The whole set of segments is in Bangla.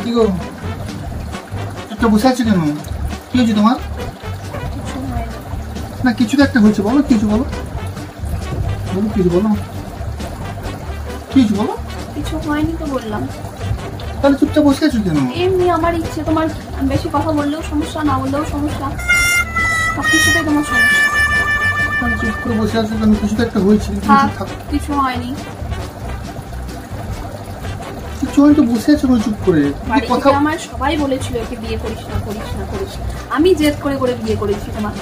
কি গো, একটা বসে আছে কেন? কি হয়েছে তোমার? না কিছু তো একটা হয়েছে, বলো কিছু বলো, বলো কিছু বলো, কিছু বলো। কিছু হয়নি তো বললাম। তাহলে চুপচাপ বসে আছো কেন? এমনি আমার ইচ্ছে, তোমার বেশি কথা বললেও সমস্যা, না বললেও সমস্যা, সব কিছুতেই তোমার সমস্যা। তাহলে চুপ করে বসে আছো কেন? কিছু তো একটা হয়েছে। কিছু হয়নি। কিছু হয়নি তো বসে আছো কেন চুপ করে? কথা আমার সবাই বলেছিল ওকে বিয়ে করিস না করিস না করিস, আমি জেদ করে করে বিয়ে করেছি তোমার।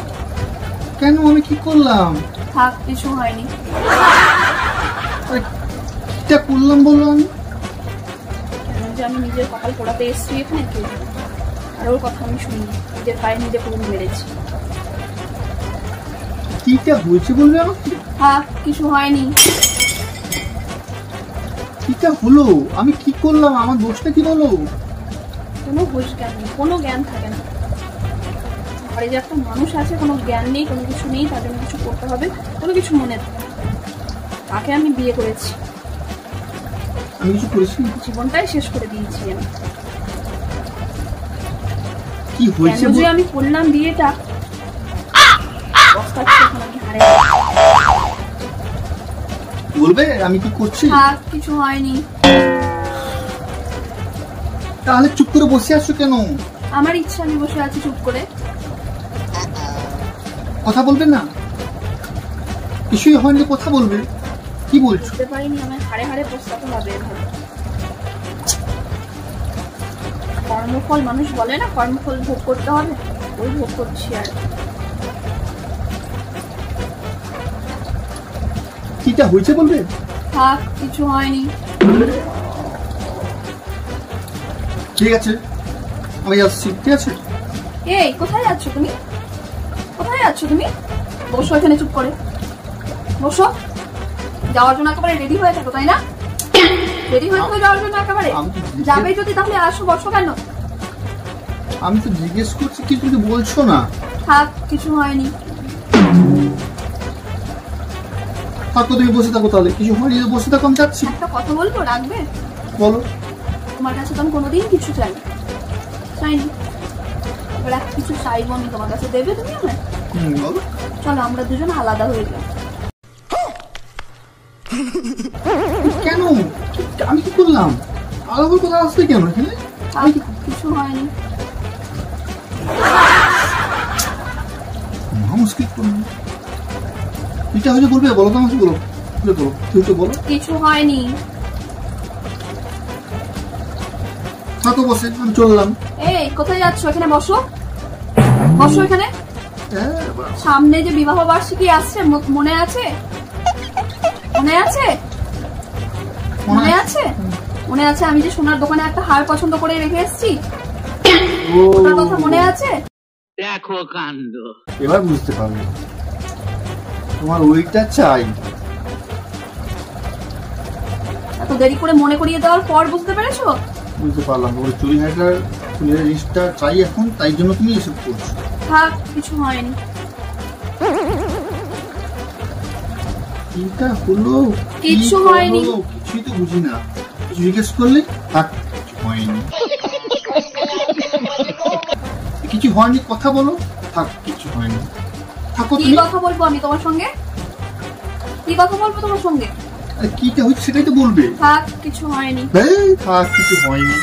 কেন, আমি কি করলাম? থাক, কিছু হয়নি। কিটা করলাম বলো? আমি যে আমি নিজের কপাল পোড়াতে এসেছি এখানে, কেউ আর ওর কথা আমি শুনি, নিজের পায়ে নিজে পুরো মেরেছি। কিটা হয়েছে বলবে আমাকে? থাক, কিছু হয়নি। কিটা হলো? আমি কি করলাম? আমার দোষটা কি বলো? কোনো হুঁশ জ্ঞান নেই, কোনো জ্ঞান থাকে না। ঘরে যে একটা মানুষ আছে, কোনো জ্ঞান নেই, কোনো কিছু নেই, তার জন্য কিছু করতে হবে, কোনো কিছু মনে থাকে। তাকে আমি বিয়ে করেছি, আমি কিছু করেছি? জীবনটাই শেষ করে দিয়েছি আমি। কি হয়েছে যে আমি করলাম বিয়েটা, বলবে আমি কি করছি? কিছু হয়নি। তাহলে চুপ করে বসে আছো কেন? আমার ইচ্ছা, আমি বসে আছি চুপ করে। কথা বলবে না? কিছুই হয়নি, কথা বলবে। কি বলছো? বুঝতে পারিনি, আমার হাড়ে হাড়ে পস্তাতে হবে। কর্মফল মানুষ বলে না, কর্মফল ভোগ করতে হবে, ওই ভোগ করছি। আর কিটা হয়েছে বলবে? থাক, কিছু হয়নি। ঠিক আছে, আমি আসছি। ঠিক আছে। এই, কোথায় যাচ্ছ তুমি? কোথায় যাচ্ছ তুমি? বসো এখানে চুপ করে, বসো। যাওয়ার জন্য একেবারে রেডি হয়ে থাকো, তাই না? রেডি হয়ে থাকো যাওয়ার জন্য একেবারে? যাবে যদি তাহলে আসো, বসো কেন? আমি তো জিজ্ঞেস করছি, কি তুমি বলছো না? থাক, কিছু হয়নি। থাকো, তুমি বসে থাকো। তাহলে কিছু হয়নি, বসে থাকো, আমি যাচ্ছি। একটা কথা বলবো, রাখবে? বলো। তোমার কাছে তো আমি কোনোদিন কিছু চাইনি, এবার এক কিছু চাইবো আমি তোমার কাছে, দেবে তুমি আমায়? বলো। চলো আমরা দুজন আলাদা হয়ে যাই। কেন? আমি কি করলাম? আলাদা কথা আসবে কেন এখানে? আমি কিছু হয়নি। মুশকিল করলাম। এটা হয়তো বলবে, বলো তো আমাকে, বলো বলো, তুই তো বলো। কিছু হয়নি। থাকো বসে, আমি চললাম। এই, কোথায় যাচ্ছ? এখানে বসো, বসো এখানে। সামনে যে বিবাহ বার্ষিকী আসছে, মনে আছে? মনে আছে? মনে আছে? মনে আছে আমি যে সোনার দোকানে একটা হার পছন্দ করে রেখে এসেছি, ওটার কথা মনে আছে? দেখো কাণ্ড। এবার বুঝতে পারবে, তোমার ওইটা চাই। এত দেরি করে মনে করিয়ে দেওয়ার পর বুঝতে পেরেছো? বুঝতে পারলাম, ওই চুরি হাজার ফুলের জিনিসটা চাই এখন, তাই জন্য তুমি এসব করছো। থাক, কিছু হয়নি। কিটা হলো? কিছু হয়নি। কিছুই তো বুঝি না, কিছু জিজ্ঞেস করলে থাক, কিছু হয়নি। কিছু হয়নি, কথা বলো। থাক, কিছু হয়নি। থাকো। কি কথা বলবো আমি তোমার সঙ্গে? কি কথা বলবো তোমার সঙ্গে? কিটা হচ্ছে সেটাই তো বলবে। থাক, কিছু হয়নি। থাক, কিছু হয়নি।